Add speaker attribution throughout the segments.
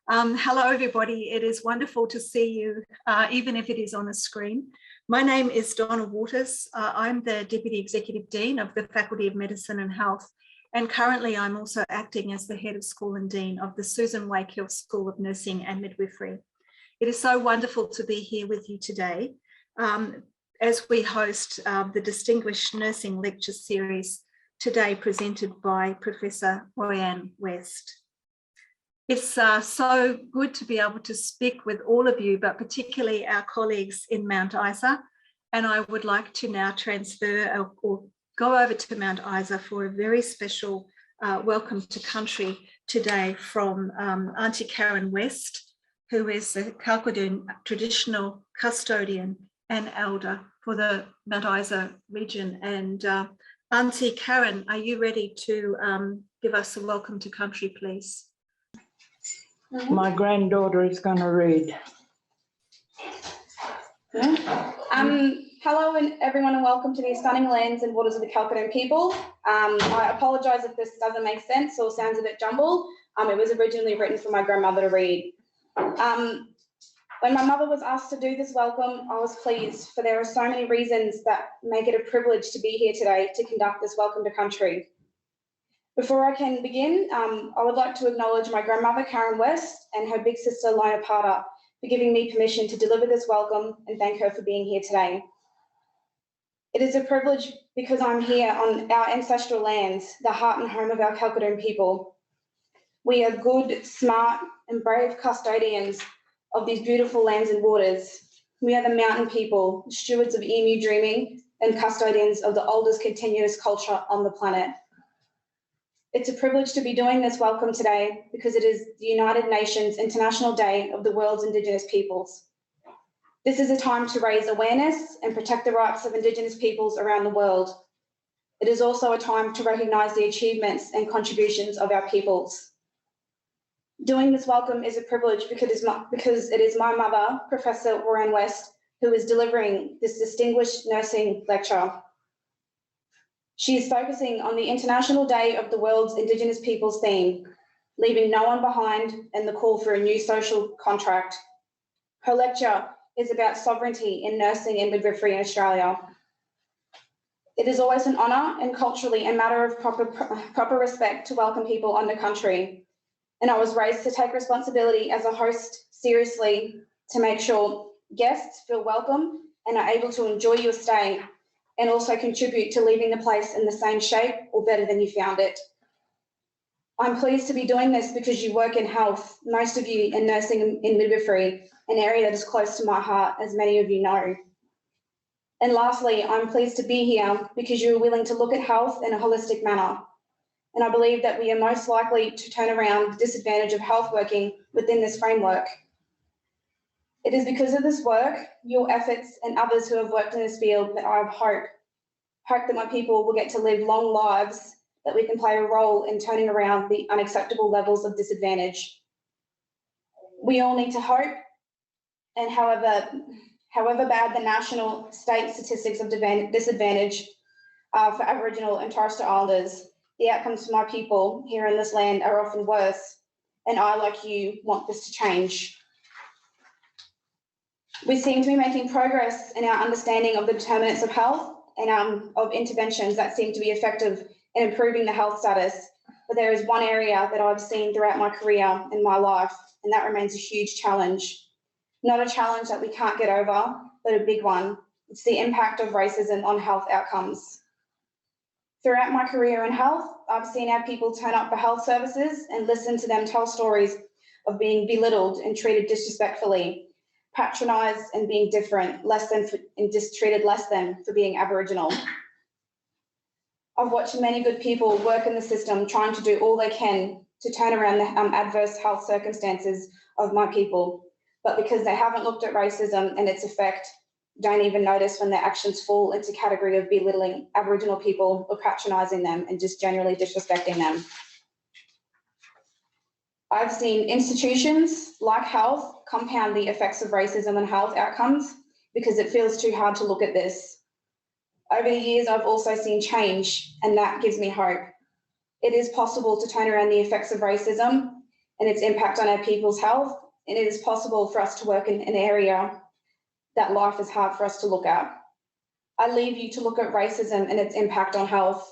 Speaker 1: Hello, everybody. It is wonderful to see you, even if it is on a screen. My name is Donna Waters. I'm the Deputy Executive Dean of the Faculty of Medicine and Health, and currently I'm also acting as the Head of School and Dean of the Susan Wakehill School of Nursing and Midwifery. It is so wonderful to be here with you today as we host the Distinguished Nursing Lecture Series today presented by Professor Roianne West. It's so good to be able to speak with all of you, but particularly our colleagues in Mount Isa. And I would like to now transfer or go over to Mount Isa for a very special welcome to country today from Auntie Karen West, who is the Kalkadoon traditional custodian and elder for the Mount Isa region. And Auntie Karen, are you ready to give us a welcome to country, please?
Speaker 2: My granddaughter is going to read.
Speaker 3: Hello everyone and welcome to the stunning lands and waters of the Kalkadoon people. I apologise if this doesn't make sense or sounds a bit jumbled. It was originally written for my grandmother to read. When my mother was asked to do this welcome, I was pleased, for there are so many reasons that make it a privilege to be here today to conduct this welcome to country. Before I can begin, I would like to acknowledge my grandmother, Karen West, and her big sister, Lina Parter, for giving me permission to deliver this welcome and thank her for being here today. It is a privilege because I'm here on our ancestral lands, the heart and home of our Kalkadoon people. We are good, smart, and brave custodians of these beautiful lands and waters. We are the mountain people, stewards of emu dreaming, and custodians of the oldest continuous culture on the planet. It's a privilege to be doing this welcome today because it is the United Nations International Day of the World's Indigenous Peoples. This is a time to raise awareness and protect the rights of Indigenous peoples around the world. It is also a time to recognise the achievements and contributions of our peoples. Doing this welcome is a privilege because it is my mother, Professor Roianne West, who is delivering this distinguished nursing lecture. She is focusing on the International Day of the World's Indigenous Peoples theme, leaving no one behind and the call for a new social contract. Her lecture is about sovereignty in nursing and midwifery in Australia. It is always an honour and culturally a matter of proper respect to welcome people on the country. And I was raised to take responsibility as a host seriously to make sure guests feel welcome and are able to enjoy your stay and also contribute to leaving the place in the same shape or better than you found it. I'm pleased to be doing this because you work in health, most of you in nursing and midwifery, an area that is close to my heart, as many of you know. And lastly, I'm pleased to be here because you are willing to look at health in a holistic manner. And I believe that we are most likely to turn around the disadvantage of health working within this framework. It is because of this work, your efforts and others who have worked in this field that I have hope that my people will get to live long lives, that we can play a role in turning around the unacceptable levels of disadvantage. We all need to hope, and however bad the national state statistics of disadvantage for Aboriginal and Torres Strait Islanders, the outcomes for my people here in this land are often worse, and I, like you, want this to change. We seem to be making progress in our understanding of the determinants of health and of interventions that seem to be effective in improving the health status. But there is one area that I've seen throughout my career and my life, and that remains a huge challenge. Not a challenge that we can't get over, but a big one. It's the impact of racism on health outcomes. Throughout my career in health, I've seen our people turn up for health services and listen to them tell stories of being belittled and treated disrespectfully, patronised and being different, and just treated less than for being Aboriginal. I've watched many good people work in the system trying to do all they can to turn around the adverse health circumstances of my people, but because they haven't looked at racism and its effect, don't even notice when their actions fall into category of belittling Aboriginal people or patronising them and just generally disrespecting them. I've seen institutions like health compound the effects of racism on health outcomes because it feels too hard to look at this. Over the years, I've also seen change, and that gives me hope. It is possible to turn around the effects of racism, and its impact on our people's health. And it is possible for us to work in an area that life is hard for us to look at. I leave you to look at racism and its impact on health.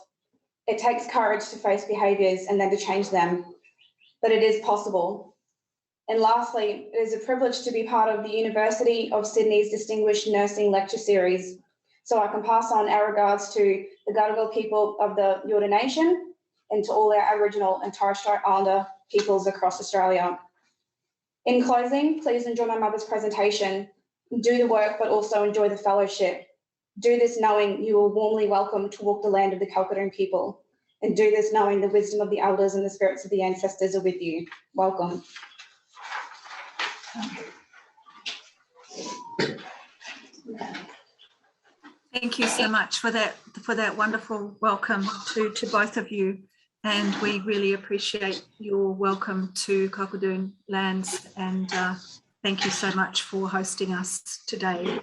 Speaker 3: It takes courage to face behaviours and then to change them, but it is possible. And lastly, it is a privilege to be part of the University of Sydney's Distinguished Nursing Lecture Series. So I can pass on our regards to the Gadigal people of the Eora Nation and to all our Aboriginal and Torres Strait Islander peoples across Australia. In closing, please enjoy my mother's presentation. Do the work, but also enjoy the fellowship. Do this knowing you are warmly welcome to walk the land of the Kalkadoon people. And do this knowing the wisdom of the elders and the spirits of the ancestors are with you. Welcome.
Speaker 1: Thank you so much for that wonderful welcome to both of you. And we really appreciate your welcome to Kalkadoon lands, and thank you so much for hosting us today.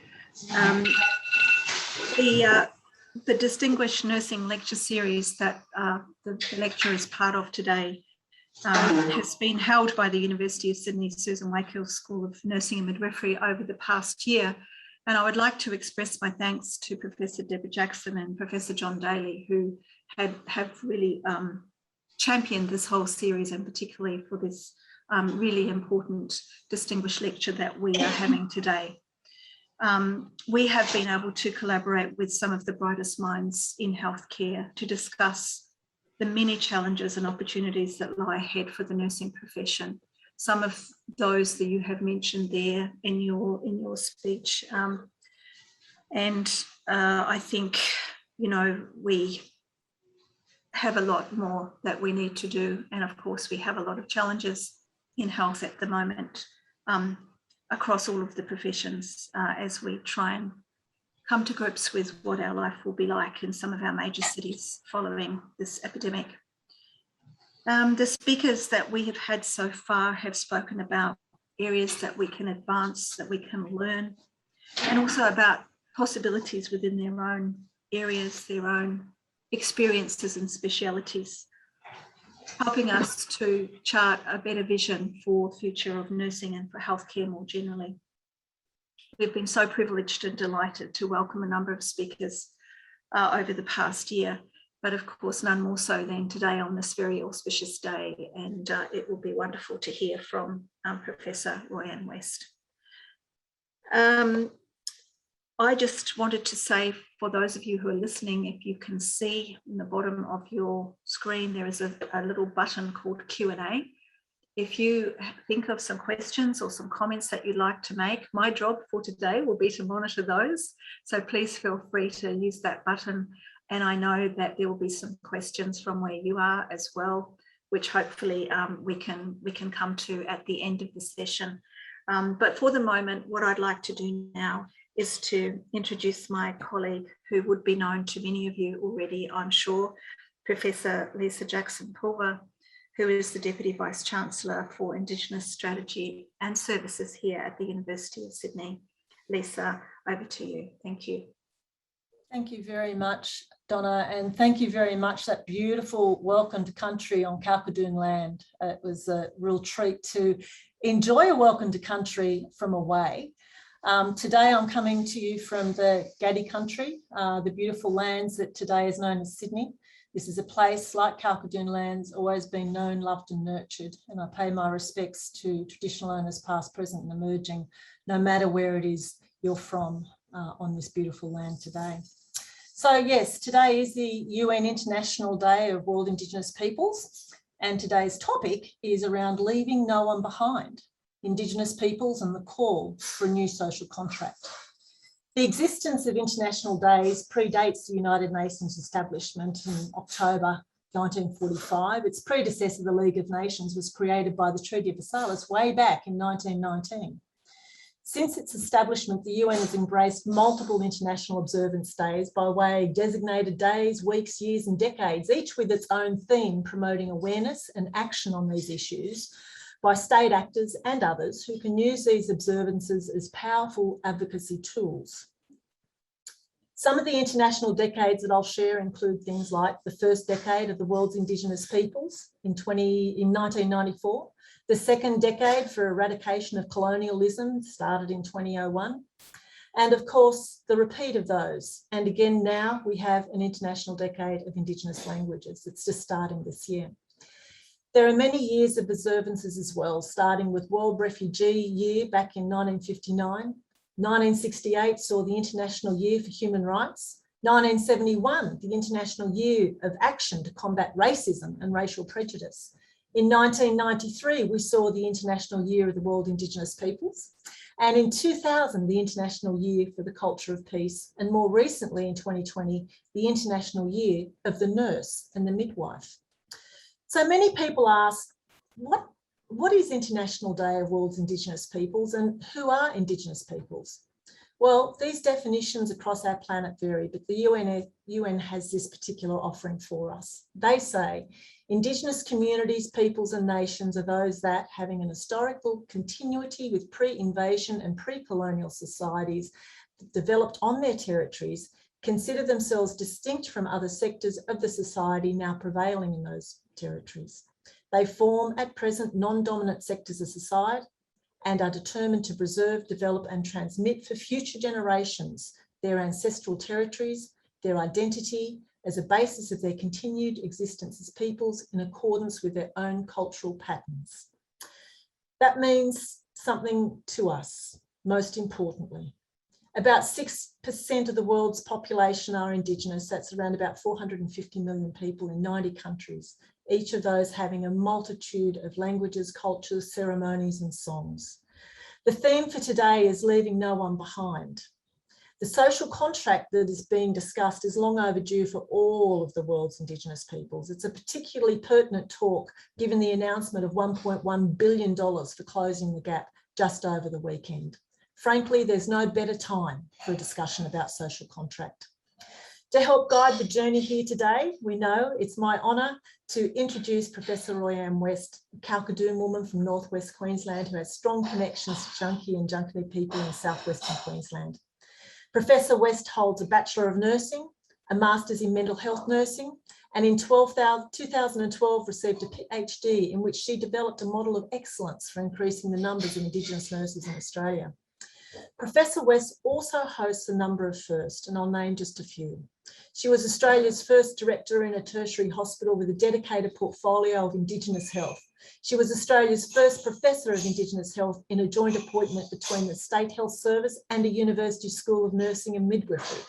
Speaker 1: The Distinguished Nursing Lecture Series that the lecture is part of today has been held by the University of Sydney Susan Wakefield School of Nursing and Midwifery over the past year. And I would like to express my thanks to Professor Deborah Jackson and Professor John Daly, who have really championed this whole series, and particularly for this really important distinguished lecture that we are having today. We have been able to collaborate with some of the brightest minds in healthcare to discuss the many challenges and opportunities that lie ahead for the nursing profession. Some of those that you have mentioned there in your speech. I think, you know, we have a lot more that we need to do. And of course, we have a lot of challenges in health at the moment across all of the professions as we try and come to grips with what our life will be like in some of our major cities following this epidemic. The speakers that we have had so far have spoken about areas that we can advance, that we can learn, and also about possibilities within their own areas, their own experiences and specialities, helping us to chart a better vision for the future of nursing and for healthcare more generally. We've been so privileged and delighted to welcome a number of speakers over the past year, but of course none more so than today on this very auspicious day, and it will be wonderful to hear from Professor Roianne West. I just wanted to say, for those of you who are listening, if you can see in the bottom of your screen, there is a little button called Q&A. If you think of some questions or some comments that you'd like to make, my job for today will be to monitor those. So please feel free to use that button. And I know that there will be some questions from where you are as well, which hopefully we can come to at the end of the session. But for the moment, what I'd like to do now is to introduce my colleague, who would be known to many of you already, I'm sure, Professor Lisa Jackson-Pulver, who is the Deputy Vice-Chancellor for Indigenous Strategy and Services here at the University of Sydney. Lisa, over to you. Thank you.
Speaker 4: Thank you very much, Donna, and thank you very much, that beautiful welcome to country on Kalkadoon land. It was a real treat to enjoy a welcome to country from away. Today I'm coming to you from the Gadi country, the beautiful lands that today is known as Sydney. This is a place, like Kalkadoon lands, always been known, loved and nurtured, and I pay my respects to traditional owners past, present and emerging, no matter where it is you're from on this beautiful land today. So yes, today is the UN International Day of World Indigenous Peoples, and today's topic is around leaving no one behind, Indigenous peoples and the call for a new social contract. The existence of international days predates the United Nations establishment in October 1945. Its predecessor, the League of Nations, was created by the Treaty of Versailles way back in 1919. Since its establishment, the UN has embraced multiple international observance days by way of designated days, weeks, years and decades, each with its own theme promoting awareness and action on these issues by state actors and others who can use these observances as powerful advocacy tools. Some of the international decades that I'll share include things like the first decade of the world's Indigenous peoples in 1994, The second decade for eradication of colonialism started in 2001. And of course, the repeat of those. And again, now we have an International Decade of Indigenous Languages. It's just starting this year. There are many years of observances as well, starting with World Refugee Year back in 1959. 1968 saw the International Year for Human Rights. 1971, the International Year of Action to Combat Racism and Racial Prejudice. In 1993, we saw the International Year of the World Indigenous Peoples. And in 2000, the International Year for the Culture of Peace. And more recently, in 2020, the International Year of the Nurse and the Midwife. So many people ask, what is International Day of World's Indigenous Peoples and who are Indigenous peoples? Well, these definitions across our planet vary, but the UN has this particular offering for us. They say, Indigenous communities, peoples and nations are those that, having an historical continuity with pre-invasion and pre-colonial societies developed on their territories, consider themselves distinct from other sectors of the society now prevailing in those territories. They form at present non-dominant sectors of society and are determined to preserve, develop and transmit for future generations their ancestral territories, their identity as a basis of their continued existence as peoples in accordance with their own cultural patterns. That means something to us, most importantly. About 6% of the world's population are Indigenous. That's around about 450 million people in 90 countries, each of those having a multitude of languages, cultures, ceremonies and songs. The theme for today is leaving no one behind. The social contract that is being discussed is long overdue for all of the world's Indigenous peoples. It's a particularly pertinent talk given the announcement of $1.1 billion for closing the gap just over the weekend. Frankly, there's no better time for a discussion about social contract. To help guide the journey here today, we know it's my honour to introduce Professor Roianne West, a Kalkadoon woman from northwest Queensland who has strong connections to Junkie and Junkney people in southwestern Queensland. Professor West holds a Bachelor of Nursing, a Master's in Mental Health Nursing, and in 2012 received a PhD in which she developed a model of excellence for increasing the numbers of Indigenous nurses in Australia. Professor West also hosts a number of firsts, and I'll name just a few. She was Australia's first director in a tertiary hospital with a dedicated portfolio of Indigenous health. She was Australia's first Professor of Indigenous Health in a joint appointment between the State Health Service and a University School of Nursing and Midwifery.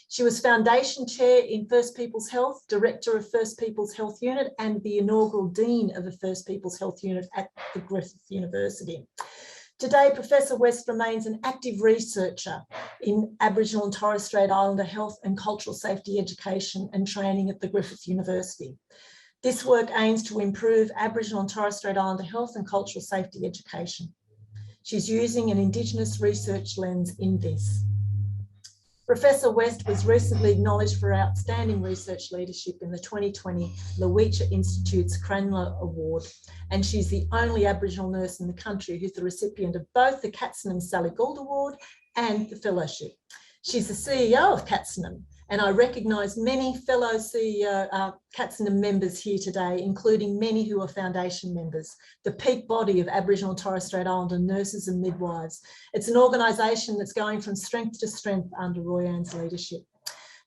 Speaker 4: She was Foundation Chair in First Peoples Health, Director of First Peoples Health Unit, and the inaugural Dean of the First Peoples Health Unit at the Griffith University. Today, Professor West remains an active researcher in Aboriginal and Torres Strait Islander health and cultural safety education and training at the Griffith University. This work aims to improve Aboriginal and Torres Strait Islander health and cultural safety education. She's using an Indigenous research lens in this. Professor West was recently acknowledged for outstanding research leadership in the 2020 Lewicha Institute's Cranler Award, and she's the only Aboriginal nurse in the country who's the recipient of both the Katzenham Sally Gould Award and the fellowship. She's the CEO of Katzenham, and I recognise many fellow CEO Katzenham members here today, including many who are foundation members, the peak body of Aboriginal and Torres Strait Islander nurses and midwives. It's an organisation that's going from strength to strength under Roianne's leadership.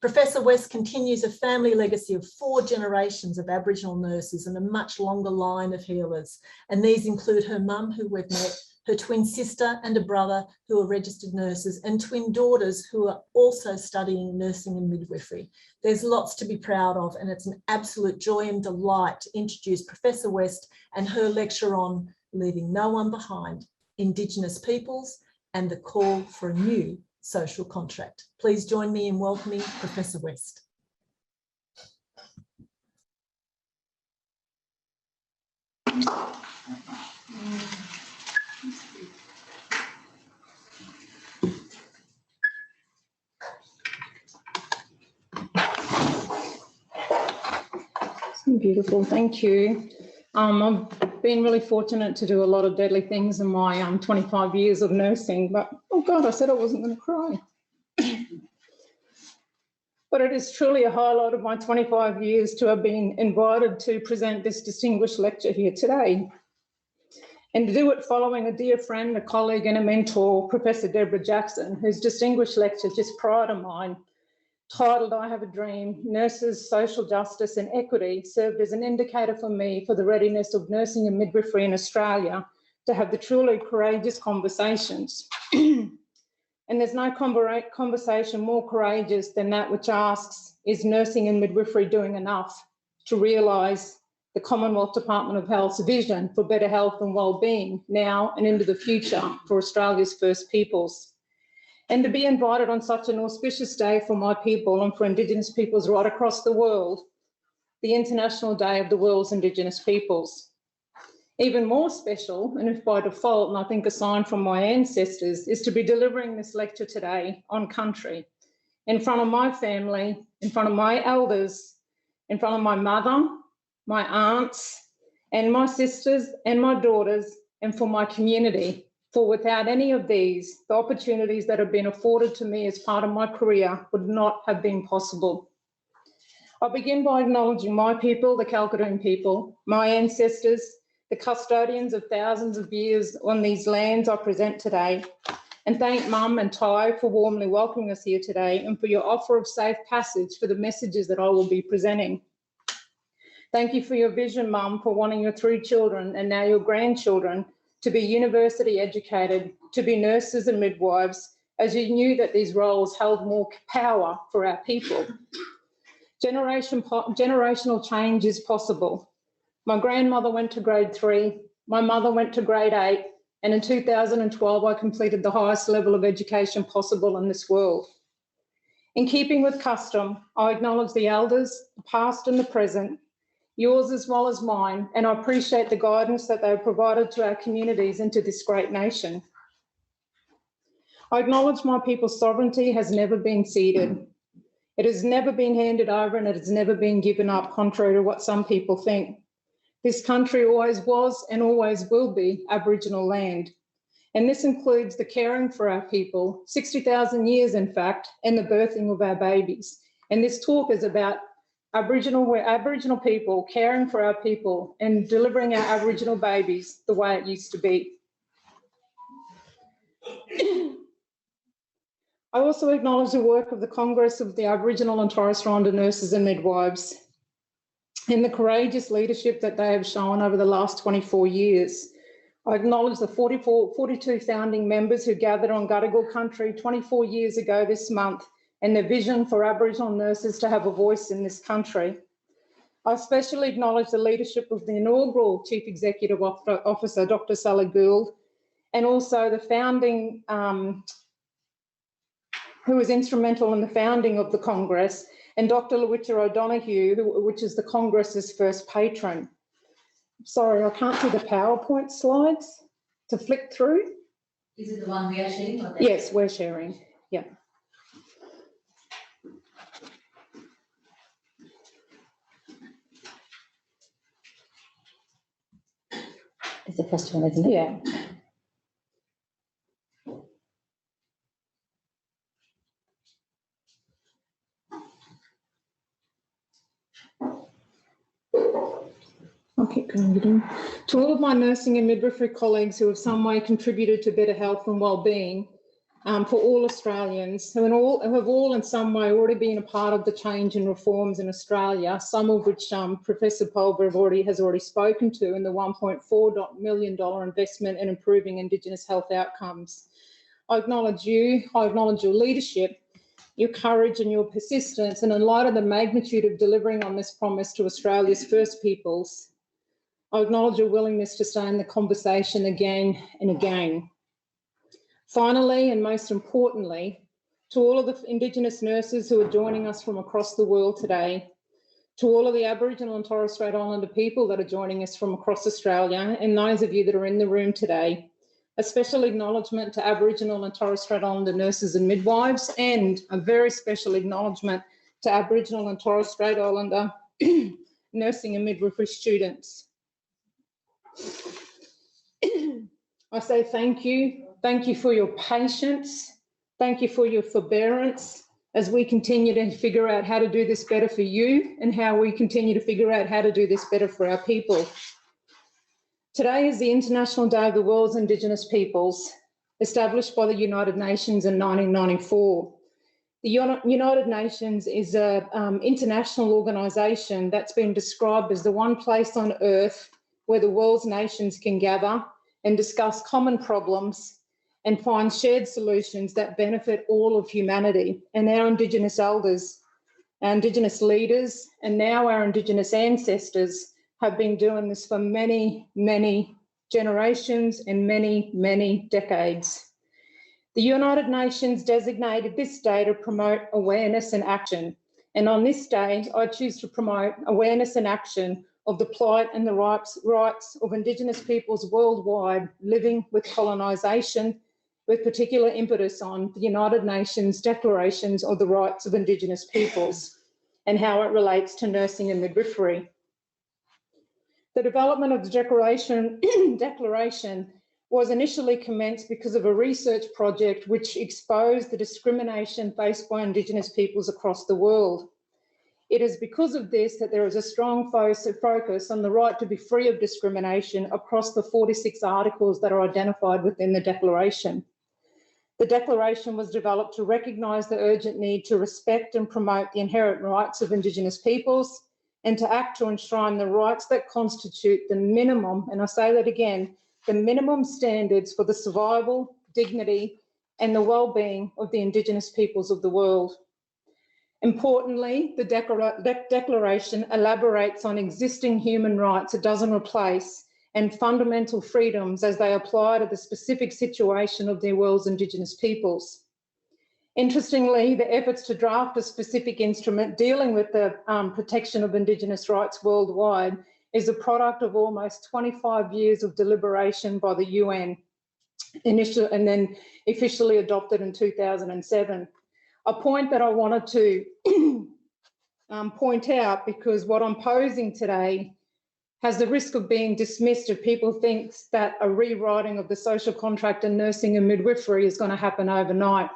Speaker 4: Professor West continues a family legacy of 4 generations of Aboriginal nurses and a much longer line of healers. And these include her mum, who we've met, her twin sister and a brother who are registered nurses, and twin daughters who are also studying nursing and midwifery. There's lots to be proud of, and it's an absolute joy and delight to introduce Professor West and her lecture on Leaving No One Behind, Indigenous Peoples and the Call for a New Social Contract. Please join me in welcoming Professor West.
Speaker 2: Beautiful, thank you. I've been really fortunate to do a lot of deadly things in my 25 years of nursing, but oh God, I said I wasn't going to cry. But it is truly a highlight of my 25 years to have been invited to present this distinguished lecture here today. and to do it following a dear friend, a colleague and a mentor, Professor Deborah Jackson, whose distinguished lecture just prior to mine, titled I Have a Dream, Nurses, Social Justice and Equity, served as an indicator for me for the readiness of nursing and midwifery in Australia to have the truly courageous conversations. And there's no conversation more courageous than that which asks, is nursing and midwifery doing enough to realise the Commonwealth Department of Health's vision for better health and wellbeing now and into the future for Australia's First Peoples? And to be invited on such an auspicious day for my people and for Indigenous peoples right across the world, the International Day of the World's Indigenous Peoples. Even more special, and if by default, and I think a sign from my ancestors, is to be delivering this lecture today on country, in front of my family, in front of my elders, in front of my mother, my aunts, and my sisters and my daughters, and for my community. For without any of these, the opportunities that have been afforded to me as part of my career would not have been possible. I'll begin by acknowledging my people, the Kalkadoon people, my ancestors, the custodians of thousands of years on these lands I present today, and thank Mum and Ty for warmly welcoming us here today and for your offer of safe passage for the messages that I will be presenting. Thank you for your vision, Mum, for wanting your 3 children and now your grandchildren to be university educated, to be nurses and midwives, as you knew that these roles held more power for our people. Generational change is possible. My grandmother went to grade 3, my mother went to grade 8, and in 2012 I completed the highest level of education possible in this world. In keeping with custom, I acknowledge the elders, the past and the present, yours as well as mine, and I appreciate the guidance that they have provided to our communities and to this great nation. I acknowledge my people's sovereignty has never been ceded. It has never been handed over and it has never been given up, contrary to what some people think. This country always was and always will be Aboriginal land. And this includes the caring for our people, 60,000 years in fact, and the birthing of our babies. And this talk is about Aboriginal people caring for our people and delivering our Aboriginal babies the way it used to be. I also acknowledge the work of the Congress of the Aboriginal and Torres Strait Islander Nurses and Midwives and the courageous leadership that they have shown over the last 24 years. I acknowledge the 42 founding members who gathered on Gadigal country 24 years ago this month and the vision for Aboriginal nurses to have a voice in this country. I especially acknowledge the leadership of the inaugural Chief Executive Officer, Dr. Sally Gould, and also the founding, who was instrumental in the founding of the Congress, and Dr. Lewitcha O'Donoghue, which is the Congress's first patron. Sorry, I can't see the PowerPoint slides to flick through.
Speaker 5: Is it the one we are sharing? Or
Speaker 2: Yes, we're sharing, yeah.
Speaker 5: It's the first one, isn't it?
Speaker 2: Yeah. I'll keep going. To all of my nursing and midwifery colleagues who have some way contributed to better health and wellbeing for all Australians, who have all in some way already been a part of the change and reforms in Australia, some of which Professor Pulver has already spoken to, in the $1.4 million investment in improving Indigenous health outcomes. I acknowledge you, I acknowledge your leadership, your courage and your persistence, and in light of the magnitude of delivering on this promise to Australia's First Peoples, I acknowledge your willingness to stay in the conversation again and again. Finally, and most importantly, to all of the Indigenous nurses who are joining us from across the world today, to all of the Aboriginal and Torres Strait Islander people that are joining us from across Australia, and those of you that are in the room today, a special acknowledgement to Aboriginal and Torres Strait Islander nurses and midwives, and a very special acknowledgement to Aboriginal and Torres Strait Islander nursing and midwifery students. I say thank you. Thank you for your patience. Thank you for your forbearance as we continue to figure out how to do this better for you and how we continue to figure out how to do this better for our people. Today is the International Day of the World's Indigenous Peoples, established by the United Nations in 1994. The United Nations is an international organisation that's been described as the one place on earth where the world's nations can gather and discuss common problems and find shared solutions that benefit all of humanity. And our Indigenous elders, our Indigenous leaders, and now our Indigenous ancestors have been doing this for many, many generations and many, many decades. The United Nations designated this day to promote awareness and action. And on this day, I choose to promote awareness and action of the plight and the rights of Indigenous peoples worldwide living with colonisation, with particular impetus on the United Nations Declarations of the Rights of Indigenous Peoples and how it relates to nursing and midwifery. The development of the declaration was initially commenced because of a research project which exposed the discrimination faced by Indigenous peoples across the world. It is because of this that there is a strong focus on the right to be free of discrimination across the 46 articles that are identified within the Declaration. The Declaration was developed to recognise the urgent need to respect and promote the inherent rights of Indigenous peoples and to act to enshrine the rights that constitute the minimum, and I say that again, the minimum standards for the survival, dignity, and the well-being of the Indigenous peoples of the world. Importantly, the Declaration elaborates on existing human rights it doesn't replace and fundamental freedoms as they apply to the specific situation of their world's Indigenous peoples. Interestingly, the efforts to draft a specific instrument dealing with the protection of Indigenous rights worldwide is a product of almost 25 years of deliberation by the UN, and then officially adopted in 2007. A point that I wanted to point out, because what I'm posing today has the risk of being dismissed if people think that a rewriting of the social contract in nursing and midwifery is going to happen overnight.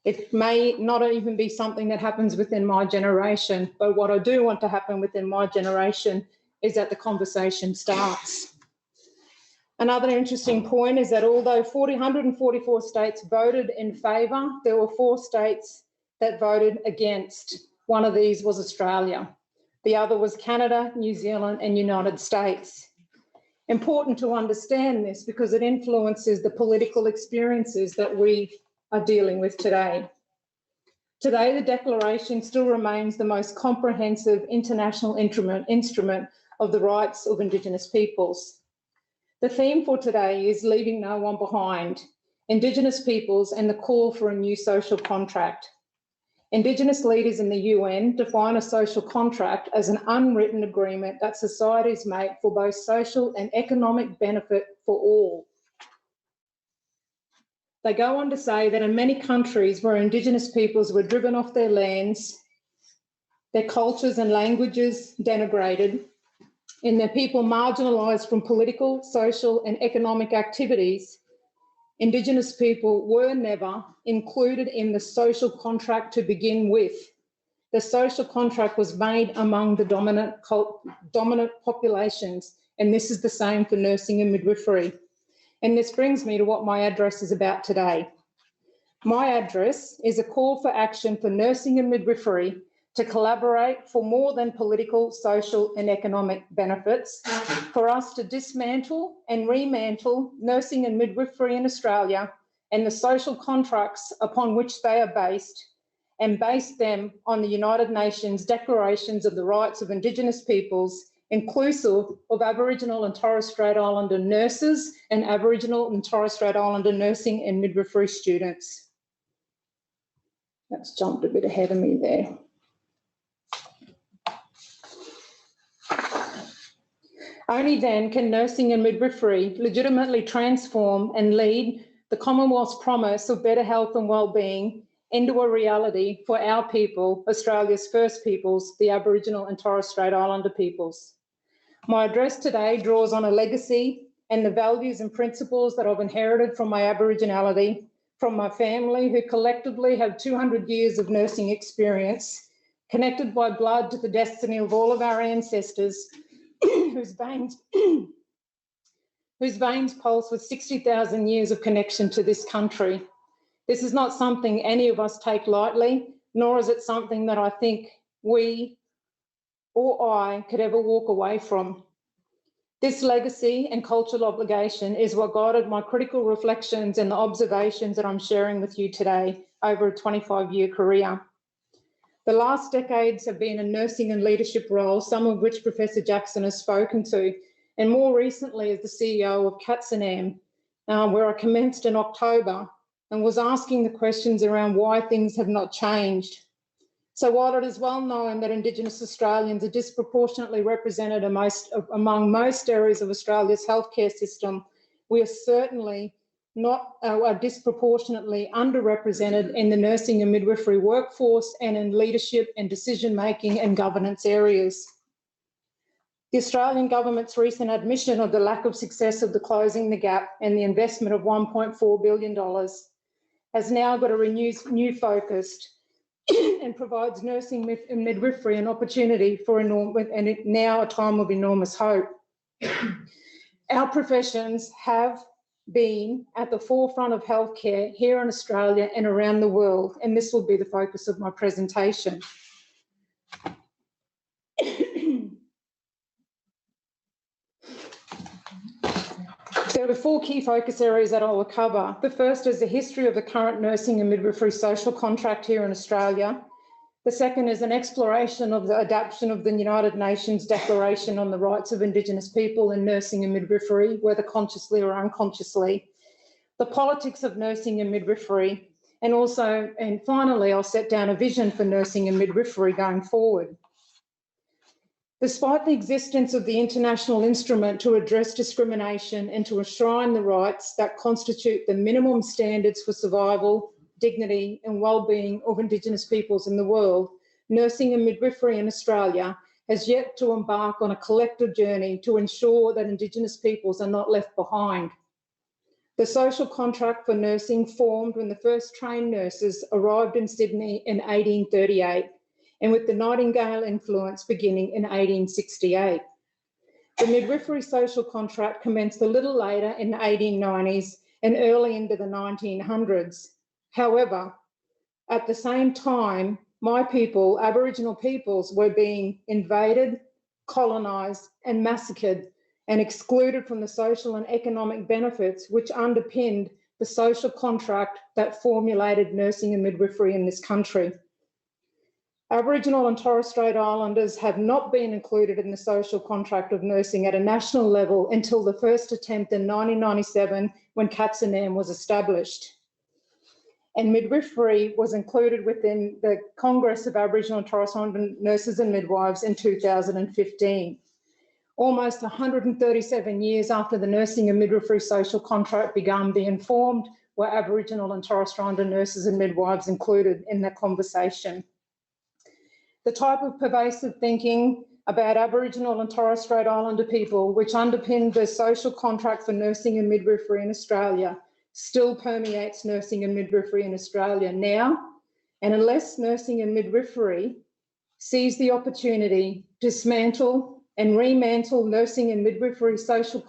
Speaker 2: It may not even be something that happens within my generation, but what I do want to happen within my generation is that the conversation starts. Another interesting point is that although 144 states voted in favour, there were 4 states that voted against. One of these was Australia. The other was Canada, New Zealand and United States. Important to understand this because it influences the political experiences that we are dealing with today. Today, the Declaration still remains the most comprehensive international instrument of the rights of Indigenous peoples. The theme for today is leaving no one behind, Indigenous peoples and the call for a new social contract. Indigenous leaders in the UN define a social contract as an unwritten agreement that societies make for both social and economic benefit for all. They go on to say that in many countries where Indigenous peoples were driven off their lands, their cultures and languages denigrated, and their people marginalised from political, social and economic activities, Indigenous people were never included in the social contract to begin with. The social contract was made among the dominant populations, and this is the same for nursing and midwifery. And this brings me to what my address is about today. My address is a call for action for nursing and midwifery to collaborate for more than political, social and economic benefits, for us to dismantle and remantle nursing and midwifery in Australia and the social contracts upon which they are based, and base them on the United Nations Declarations of the Rights of Indigenous Peoples, inclusive of Aboriginal and Torres Strait Islander nurses and Aboriginal and Torres Strait Islander nursing and midwifery students. That's jumped a bit ahead of me there. Only then can nursing and midwifery legitimately transform and lead the Commonwealth's promise of better health and wellbeing into a reality for our people, Australia's First Peoples, the Aboriginal and Torres Strait Islander peoples. My address today draws on a legacy and the values and principles that I've inherited from my Aboriginality, from my family, who collectively have 200 years of nursing experience, connected by blood to the destiny of all of our ancestors, whose veins whose veins pulse with 60,000 years of connection to this country. This is not something any of us take lightly, nor is it something that I think we or I could ever walk away from. This legacy and cultural obligation is what guided my critical reflections and the observations that I'm sharing with you today over a 25-year career. The last decades have been a nursing and leadership role, some of which Professor Jackson has spoken to, and more recently as the CEO of Katsanam, where I commenced in October and was asking the questions around why things have not changed. So while it is well known that Indigenous Australians are disproportionately represented among most areas of Australia's healthcare system, we are certainly are disproportionately underrepresented in the nursing and midwifery workforce and in leadership and decision-making and governance areas. The Australian government's recent admission of the lack of success of the Closing the Gap and the investment of $1.4 billion has now got a new focus and provides nursing and midwifery an opportunity for now a time of enormous hope. Our professions have been at the forefront of healthcare here in Australia and around the world, and this will be the focus of my presentation. There are 4 key focus areas that I will cover. The first is the history of the current nursing and midwifery social contract here in Australia. The second is an exploration of the adoption of the United Nations Declaration on the Rights of Indigenous People in Nursing and Midwifery, whether consciously or unconsciously. The politics of nursing and midwifery, and finally, I'll set down a vision for nursing and midwifery going forward. Despite the existence of the international instrument to address discrimination and to enshrine the rights that constitute the minimum standards for survival, dignity and well-being of Indigenous peoples in the world, nursing and midwifery in Australia has yet to embark on a collective journey to ensure that Indigenous peoples are not left behind. The social contract for nursing formed when the first trained nurses arrived in Sydney in 1838, and with the Nightingale influence beginning in 1868. The midwifery social contract commenced a little later in the 1890s and early into the 1900s. However, at the same time, my people, Aboriginal peoples, were being invaded, colonised and massacred and excluded from the social and economic benefits which underpinned the social contract that formulated nursing and midwifery in this country. Aboriginal and Torres Strait Islanders have not been included in the social contract of nursing at a national level until the first attempt in 1997 when Katsanam was established. And midwifery was included within the Congress of Aboriginal and Torres Strait Islander Nurses and Midwives in 2015. Almost 137 years after the nursing and midwifery social contract began being formed, were Aboriginal and Torres Strait Islander nurses and midwives included in that conversation. The type of pervasive thinking about Aboriginal and Torres Strait Islander people, which underpinned the social contract for nursing and midwifery in Australia, still permeates nursing and midwifery in Australia now. And unless nursing and midwifery sees the opportunity to dismantle and remantle nursing and midwifery social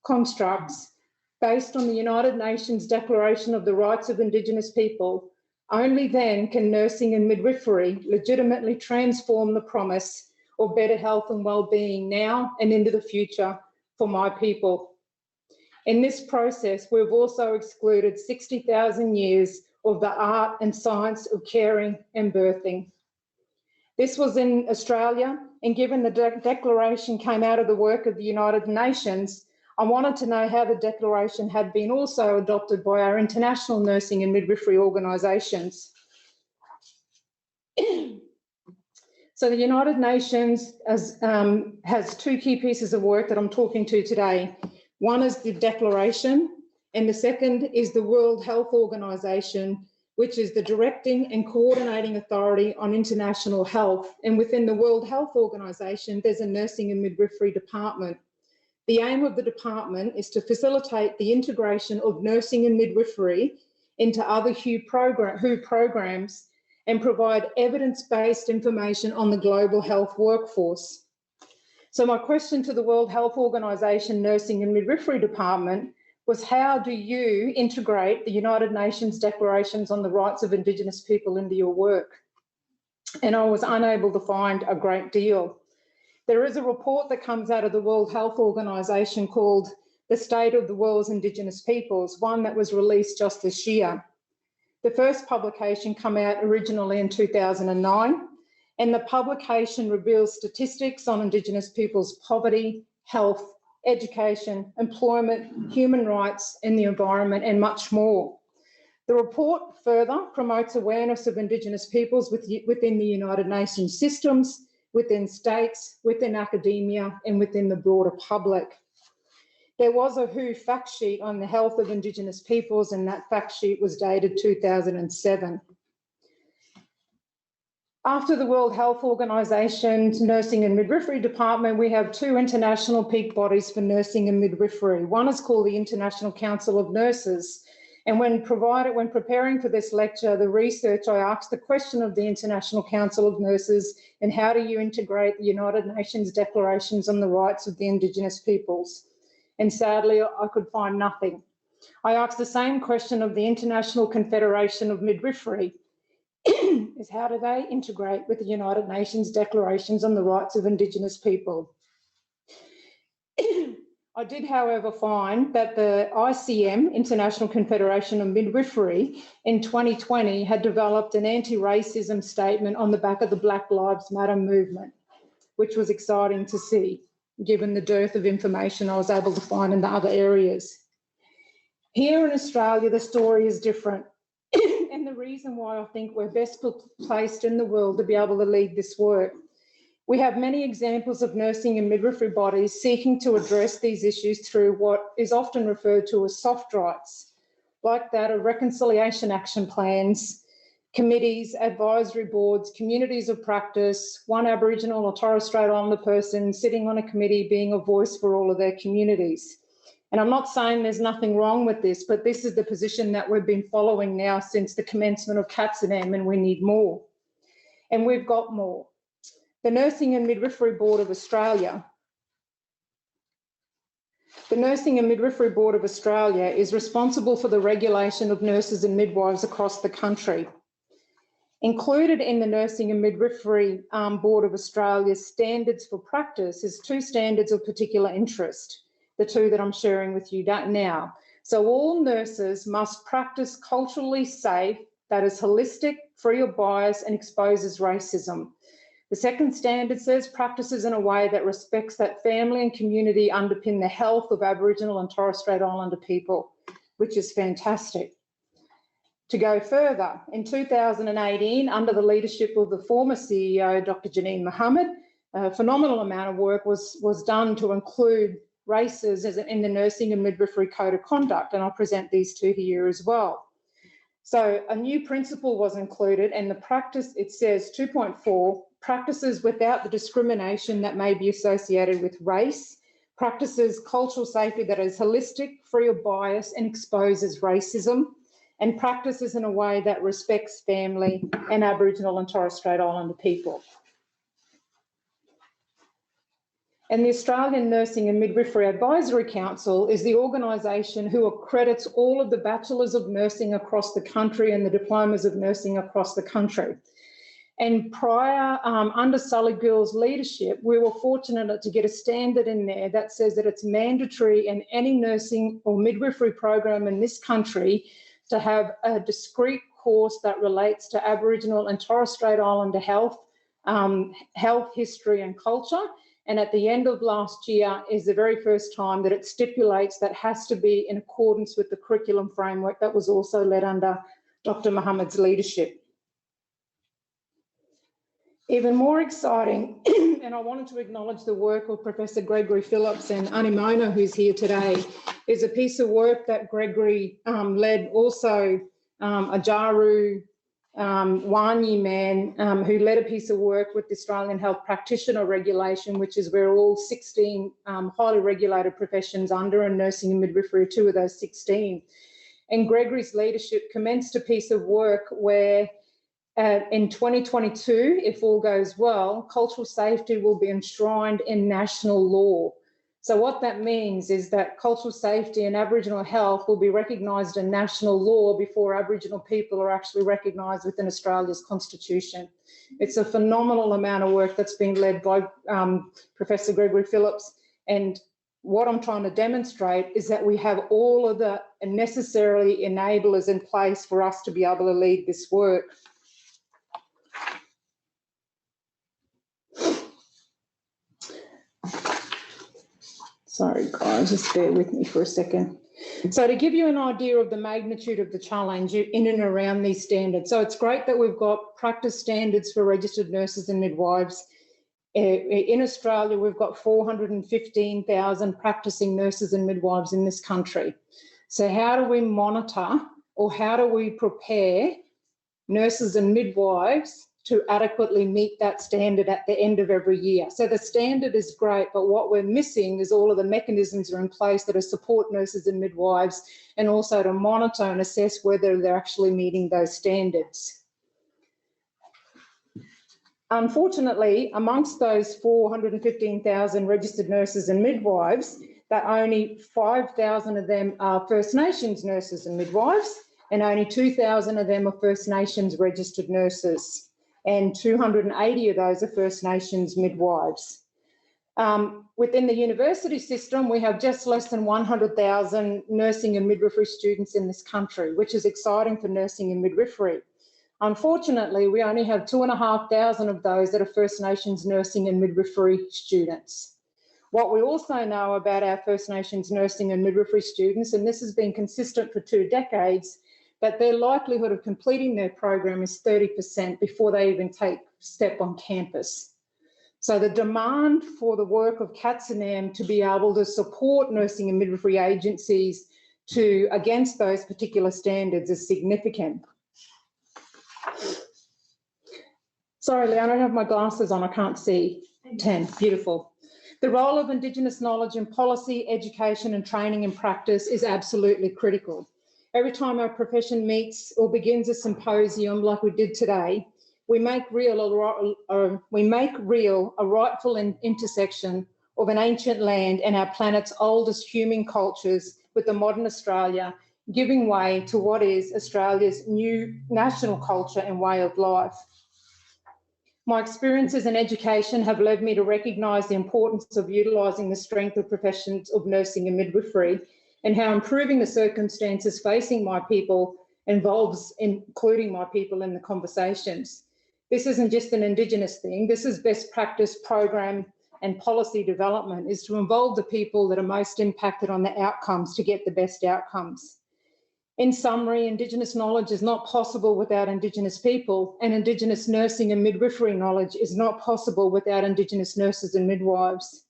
Speaker 2: constructs based on the United Nations Declaration of the Rights of Indigenous People, only then can nursing and midwifery legitimately transform the promise of better health and well-being now and into the future for my people. In this process, we've also excluded 60,000 years of the art and science of caring and birthing. This was in Australia, and given the declaration came out of the work of the United Nations, I wanted to know how the declaration had been also adopted by our international nursing and midwifery organisations. So the United Nations has 2 key pieces of work that I'm talking to today. One is the declaration, and the second is the World Health Organization, which is the directing and coordinating authority on international health. And within the World Health Organization, there's a nursing and midwifery department. The aim of the department is to facilitate the integration of nursing and midwifery into other WHO programs and provide evidence-based information on the global health workforce. So my question to the World Health Organization Nursing and Midwifery Department was, how do you integrate the United Nations declarations on the rights of Indigenous people into your work? And I was unable to find a great deal. There is a report that comes out of the World Health Organization called The State of the World's Indigenous Peoples, one that was released just this year. The first publication came out originally in 2009, and the publication reveals statistics on Indigenous peoples' poverty, health, education, employment, human rights and the environment, and much more. The report further promotes awareness of Indigenous peoples within the United Nations systems, within states, within academia, and within the broader public. There was a WHO fact sheet on the health of Indigenous peoples, and that fact sheet was dated 2007. After the World Health Organization's Nursing and Midwifery Department, we have two international peak bodies for nursing and midwifery. One is called the International Council of Nurses. And when preparing for this lecture, the research, I asked the question of the International Council of Nurses, and how do you integrate the United Nations declarations on the rights of the Indigenous peoples? And sadly, I could find nothing. I asked the same question of the International Confederation of Midwifery, is how do they integrate with the United Nations declarations on the rights of Indigenous people? I did, however, find that the ICM, International Confederation of Midwifery, in 2020 had developed an anti-racism statement on the back of the Black Lives Matter movement, which was exciting to see, given the dearth of information I was able to find in the other areas. Here in Australia, the story is different. And the reason why I think we're best placed in the world to be able to lead this work. We have many examples of nursing and midwifery bodies seeking to address these issues through what is often referred to as soft rights, like that of reconciliation action plans, committees, advisory boards, communities of practice, one Aboriginal or Torres Strait Islander person sitting on a committee being a voice for all of their communities. And I'm not saying there's nothing wrong with this, but this is the position that we've been following now since the commencement of CATSNM, and we need more. And we've got more. The Nursing and Midwifery Board of Australia. The Nursing and Midwifery Board of Australia is responsible for the regulation of nurses and midwives across the country. Included in the Nursing and Midwifery Board of Australia's standards for practice is two standards of particular interest, the two that I'm sharing with you now. So all nurses must practice culturally safe, that is holistic, free of bias and exposes racism. The second standard says practices in a way that respects that family and community underpin the health of Aboriginal and Torres Strait Islander people, which is fantastic. To go further, in 2018, under the leadership of the former CEO, Dr. Janine Mohammed, a phenomenal amount of work was done to include races in the Nursing and Midwifery Code of Conduct, and I'll present these two here as well. So a new principle was included, and the practice, it says 2.4, practices without the discrimination that may be associated with race, practices cultural safety that is holistic, free of bias and exposes racism, and practices in a way that respects family and Aboriginal and Torres Strait Islander people. And the Australian Nursing and Midwifery Advisory Council is the organisation who accredits all of the bachelors of nursing across the country and the diplomas of nursing across the country. And prior, under Sally Gill's leadership, we were fortunate to get a standard in there that says that it's mandatory in any nursing or midwifery program in this country to have a discrete course that relates to Aboriginal and Torres Strait Islander health, health history and culture. And at the end of last year is the very first time that it stipulates that has to be in accordance with the curriculum framework that was also led under Dr. Mohammed's leadership. Even more exciting, and I wanted to acknowledge the work of Professor Gregory Phillips and Animona, who's here today, is a piece of work that Gregory led, also a Jaru Wanyi man who led a piece of work with the Australian Health Practitioner Regulation, which is where all 16 highly regulated professions under, and nursing and midwifery are two of those 16. And Gregory's leadership commenced a piece of work where In 2022, if all goes well, cultural safety will be enshrined in national law. So what that means is that cultural safety and Aboriginal health will be recognised in national law before Aboriginal people are actually recognised within Australia's constitution. It's a phenomenal amount of work that's been led by Professor Gregory Phillips, and what I'm trying to demonstrate is that we have all of the necessary enablers in place for us to be able to lead this work. Sorry guys, just bear with me for a second. So to give you an idea of the magnitude of the challenge in and around these standards, so it's great that we've got practice standards for registered nurses and midwives. In Australia, we've got 415,000 practicing nurses and midwives in this country. So how do we monitor, or how do we prepare nurses and midwives to adequately meet that standard at the end of every year? So the standard is great, but what we're missing is all of the mechanisms are in place that are support nurses and midwives, and also to monitor and assess whether they're actually meeting those standards. Unfortunately, amongst those 415,000 registered nurses and midwives, that only 5,000 of them are First Nations nurses and midwives, and only 2,000 of them are First Nations registered nurses, and 280 of those are First Nations midwives. Within the university system, we have just less than 100,000 nursing and midwifery students in this country, which is exciting for nursing and midwifery. Unfortunately, we only have 2,500 of those that are First Nations nursing and midwifery students. What we also know about our First Nations nursing and midwifery students, and this has been consistent for 2 decades, that their likelihood of completing their program is 30% before they even take step on campus. So the demand for the work of CATSNAM to be able to support nursing and midwifery agencies against those particular standards is significant. Sorry, Leanne, I don't have my glasses on, I can't see. 10, beautiful. The role of Indigenous knowledge in policy, education and training and practice is absolutely critical. Every time our profession meets or begins a symposium like we did today, we make real a rightful intersection of an ancient land and our planet's oldest human cultures with the modern Australia, giving way to what is Australia's new national culture and way of life. My experiences in education have led me to recognise the importance of utilising the strength of professions of nursing and midwifery, and how improving the circumstances facing my people involves including my people in the conversations. This isn't just an Indigenous thing, this is best practice program and policy development, is to involve the people that are most impacted on the outcomes to get the best outcomes. In summary, Indigenous knowledge is not possible without Indigenous people, and Indigenous nursing and midwifery knowledge is not possible without Indigenous nurses and midwives.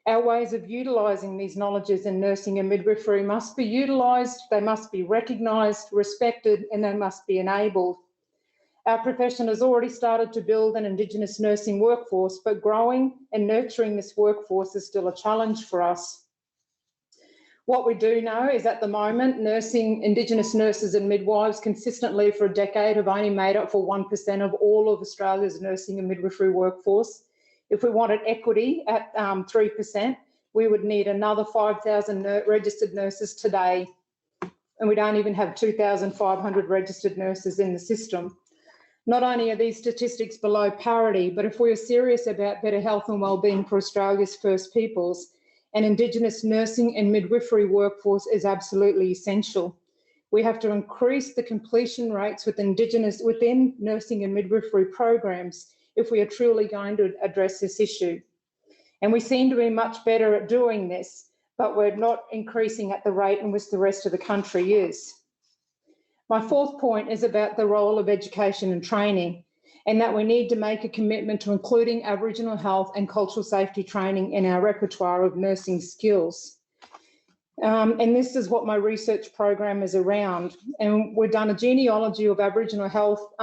Speaker 2: Our ways of utilising these knowledges in nursing and midwifery must be utilised, they must be recognised, respected, and they must be enabled. Our profession has already started to build an Indigenous nursing workforce, but growing and nurturing this workforce is still a challenge for us. What we do know is at the moment, Indigenous nurses and midwives consistently for a decade have only made up for 1% of all of Australia's nursing and midwifery workforce. If we wanted equity at 3%, we would need another 5,000 registered nurses today, and we don't even have 2,500 registered nurses in the system. Not only are these statistics below parity, but if we are serious about better health and wellbeing for Australia's First Peoples, an Indigenous nursing and midwifery workforce is absolutely essential. We have to increase the completion rates within nursing and midwifery programs if we are truly going to address this issue. And we seem to be much better at doing this, but we're not increasing at the rate in which the rest of the country is. My fourth point is about the role of education and training, and that we need to make a commitment to including Aboriginal health and cultural safety training in our repertoire of nursing skills. And this is what my research program is around. And we've done a genealogy of Aboriginal health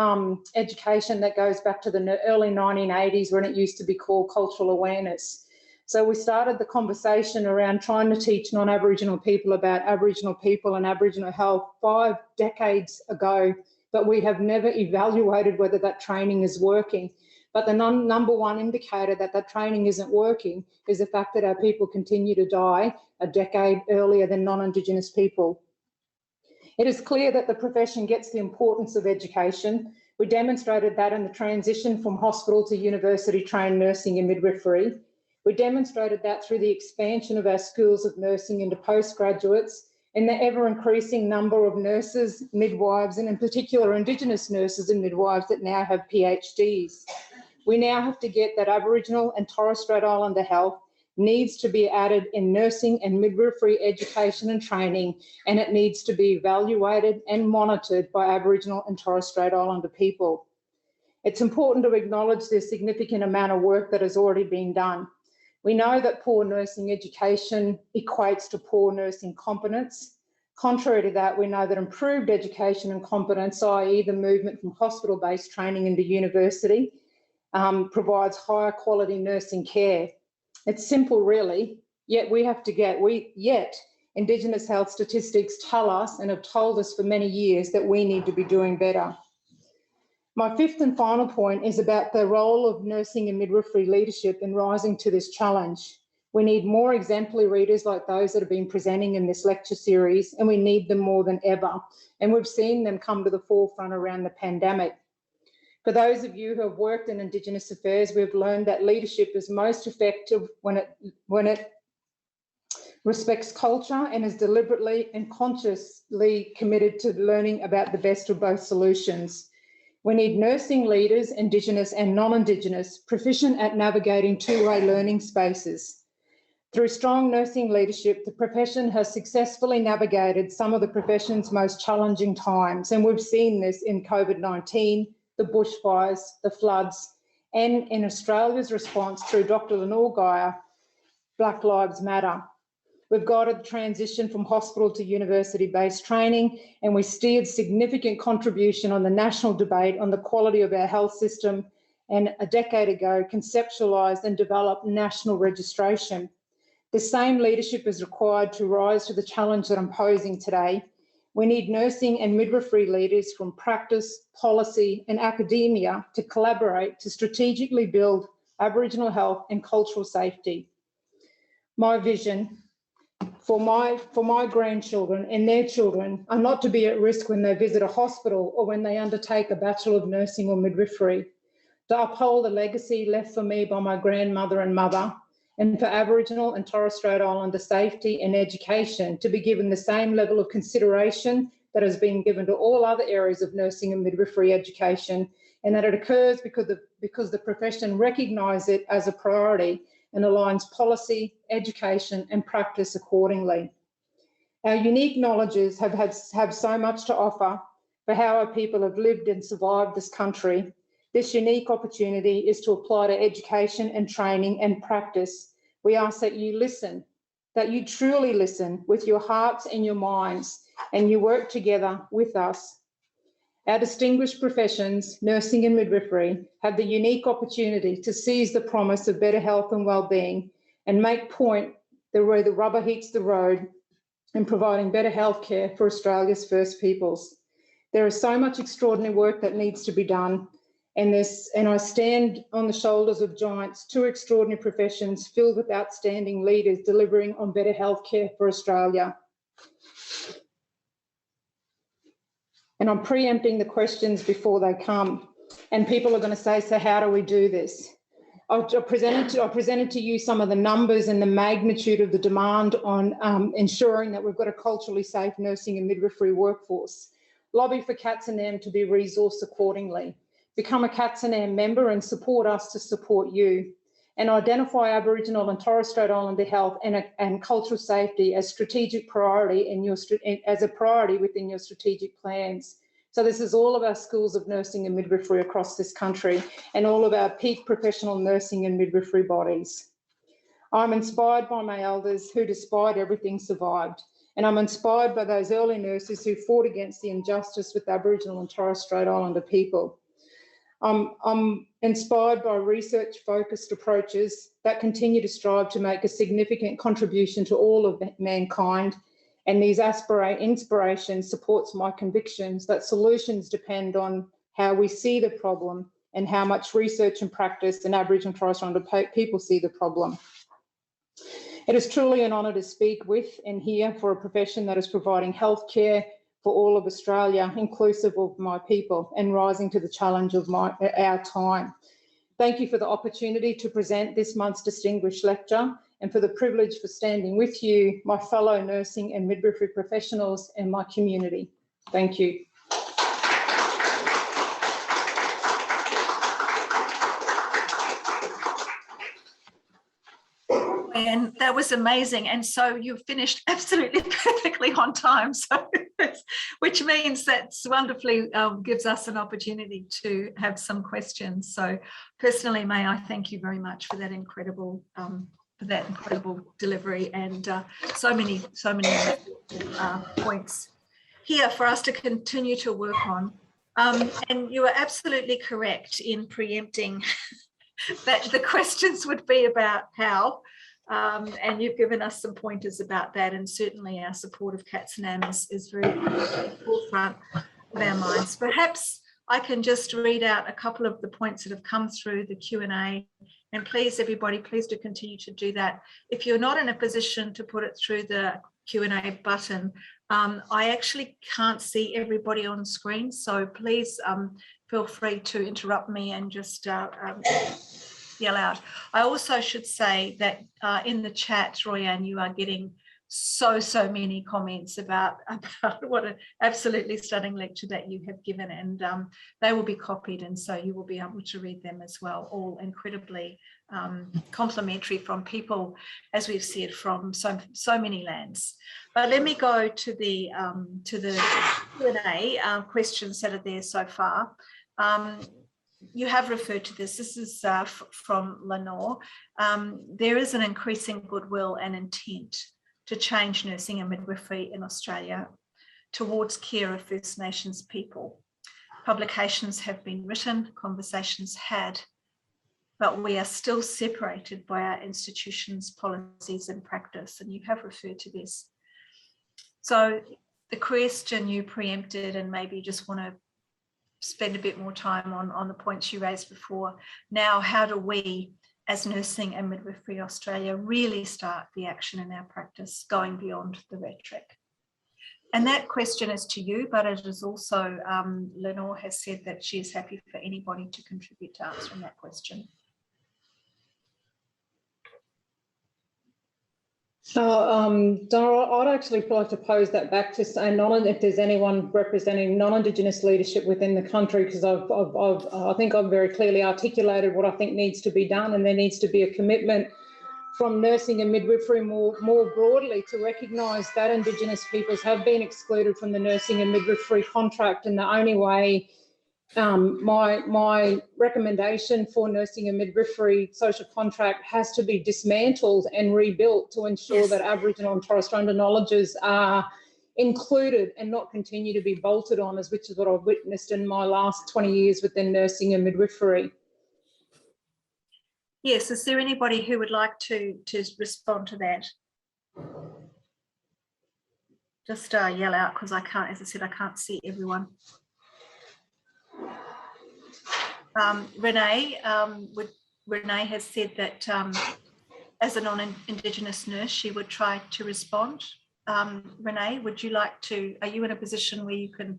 Speaker 2: education that goes back to the early 1980s, when it used to be called cultural awareness. So we started the conversation around trying to teach non-Aboriginal people about Aboriginal people and Aboriginal health 5 decades ago, but we have never evaluated whether that training is working. But the number one indicator that that training isn't working is the fact that our people continue to die a decade earlier than non-Indigenous people. It is clear that the profession gets the importance of education. We demonstrated that in the transition from hospital to university trained nursing and midwifery. We demonstrated that through the expansion of our schools of nursing into postgraduates and the ever-increasing number of nurses, midwives, and in particular Indigenous nurses and midwives that now have PhDs. We now have to get that Aboriginal and Torres Strait Islander health needs to be added in nursing and midwifery education and training, and it needs to be evaluated and monitored by Aboriginal and Torres Strait Islander people. It's important to acknowledge the significant amount of work that has already been done. We know that poor nursing education equates to poor nursing competence. Contrary to that, we know that improved education and competence, i.e. the movement from hospital-based training into university, provides higher quality nursing care. It's simple, really, yet Indigenous health statistics tell us and have told us for many years that we need to be doing better. My fifth and final point is about the role of nursing and midwifery leadership in rising to this challenge. We need more exemplary readers like those that have been presenting in this lecture series, and we need them more than ever. And we've seen them come to the forefront around the pandemic. For those of you who have worked in Indigenous affairs, we've learned that leadership is most effective when it respects culture and is deliberately and consciously committed to learning about the best of both solutions. We need nursing leaders, Indigenous and non-Indigenous, proficient at navigating two-way learning spaces. Through strong nursing leadership, the profession has successfully navigated some of the profession's most challenging times, and we've seen this in COVID-19, the bushfires, the floods, and in Australia's response through Dr. Lenore Geyer, Black Lives Matter. We've guided the transition from hospital to university-based training, and we steered significant contribution on the national debate on the quality of our health system, and a decade ago conceptualised and developed national registration. The same leadership is required to rise to the challenge that I'm posing today. We need nursing and midwifery leaders from practice, policy, and academia to collaborate to strategically build Aboriginal health and cultural safety. My vision for my grandchildren and their children are not to be at risk when they visit a hospital or when they undertake a Bachelor of Nursing or Midwifery, to uphold the legacy left for me by my grandmother and mother, and for Aboriginal and Torres Strait Islander safety and education to be given the same level of consideration that has been given to all other areas of nursing and midwifery education, and that it occurs because the profession recognises it as a priority and aligns policy, education and practice accordingly. Our unique knowledges have so much to offer for how our people have lived and survived this country. This unique opportunity is to apply to education and training and practice. We ask that you listen, that you truly listen with your hearts and your minds, and you work together with us. Our distinguished professions, nursing and midwifery, have the unique opportunity to seize the promise of better health and wellbeing and make point where the rubber hits the road in providing better healthcare for Australia's First Peoples. There is so much extraordinary work that needs to be done, and I stand on the shoulders of giants, two extraordinary professions filled with outstanding leaders delivering on better healthcare for Australia. And I'm preempting the questions before they come. And people are going to say, so how do we do this? I presented to you some of the numbers and the magnitude of the demand on ensuring that we've got a culturally safe nursing and midwifery workforce. Lobby for CATSNM to be resourced accordingly. Become a CATSNM member and support us to support you. And identify Aboriginal and Torres Strait Islander health and cultural safety as strategic priority as a priority within your strategic plans. So this is all of our schools of nursing and midwifery across this country and all of our peak professional nursing and midwifery bodies. I'm inspired by my elders who, despite everything, survived. And I'm inspired by those early nurses who fought against the injustice with Aboriginal and Torres Strait Islander people. I'm inspired by research-focused approaches that continue to strive to make a significant contribution to all of mankind And these inspirations supports my convictions that solutions depend on how we see the problem and how much research and practice and Aboriginal and Torres Strait Islander people see the problem. It is truly an honour to speak with and here for a profession that is providing healthcare for all of Australia, inclusive of my people, and rising to the challenge of our time. Thank you for the opportunity to present this month's distinguished lecture and for the privilege for standing with you, my fellow nursing and midwifery professionals and my community. Thank you.
Speaker 1: And that was amazing. And so you finished absolutely perfectly on time. So, which means that's wonderfully gives us an opportunity to have some questions. So personally, may I thank you very much for that incredible delivery and so many points here for us to continue to work on. And you are absolutely correct in preempting that the questions would be about how. And you've given us some pointers about that, and certainly our support of CATSNAM is very at the forefront of our minds. Perhaps I can just read out a couple of the points that have come through the Q&A, and please, everybody, please do continue to do that. If you're not in a position to put it through the Q&A button, I actually can't see everybody on screen, so please feel free to interrupt me and just yell out. I also should say that in the chat, Roianne, you are getting so many comments about what an absolutely stunning lecture that you have given, and they will be copied, and so you will be able to read them as well, all incredibly complimentary from people, as we've said, from so many lands. But let me go to the Q&A questions that are there so far. You have referred to this. This is from Lenore. There is an increasing goodwill and intent to change nursing and midwifery in Australia towards care of First Nations people. Publications have been written, conversations had, but we are still separated by our institutions, policies and practice, and you have referred to this. So the question you preempted, and maybe you just want to spend a bit more time on the points you raised before. Now, how do we, as Nursing and Midwifery Australia, really start the action in our practice going beyond the rhetoric? And that question is to you, but it is also, Lenore has said that she is happy for anybody to contribute to answering that question.
Speaker 2: Dara, I'd actually like to pose that back to say, if there's anyone representing non-Indigenous leadership within the country, because I think I've very clearly articulated what I think needs to be done, and there needs to be a commitment from nursing and midwifery more broadly to recognise that Indigenous peoples have been excluded from the nursing and midwifery contract, and the only way my recommendation for nursing and midwifery social contract has to be dismantled and rebuilt to ensure that Aboriginal and Torres Strait Islander knowledges are included and not continue to be bolted on, which is what I've witnessed in my last 20 years within nursing and midwifery.
Speaker 1: Yes, is there anybody who would like to respond to that? Just yell out, because I can't, as I said, I can't see everyone. Renee has said that as a non-Indigenous nurse, she would try to respond. Renee, would you like to, are you in a position where you can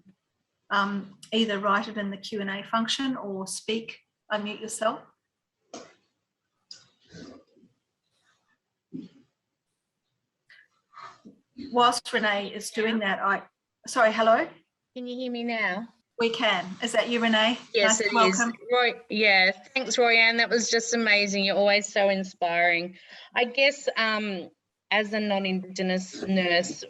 Speaker 1: either write it in the Q&A function or speak, unmute yourself? Whilst Renee is doing that, sorry, hello?
Speaker 6: Can you hear me now?
Speaker 1: We can. Is that you, Renee?
Speaker 6: Yes,
Speaker 1: nice,
Speaker 6: it
Speaker 1: welcome.
Speaker 6: is. Right. Yeah. Thanks, Roianne. That was just amazing. You're always so inspiring. I guess as a non-Indigenous nurse,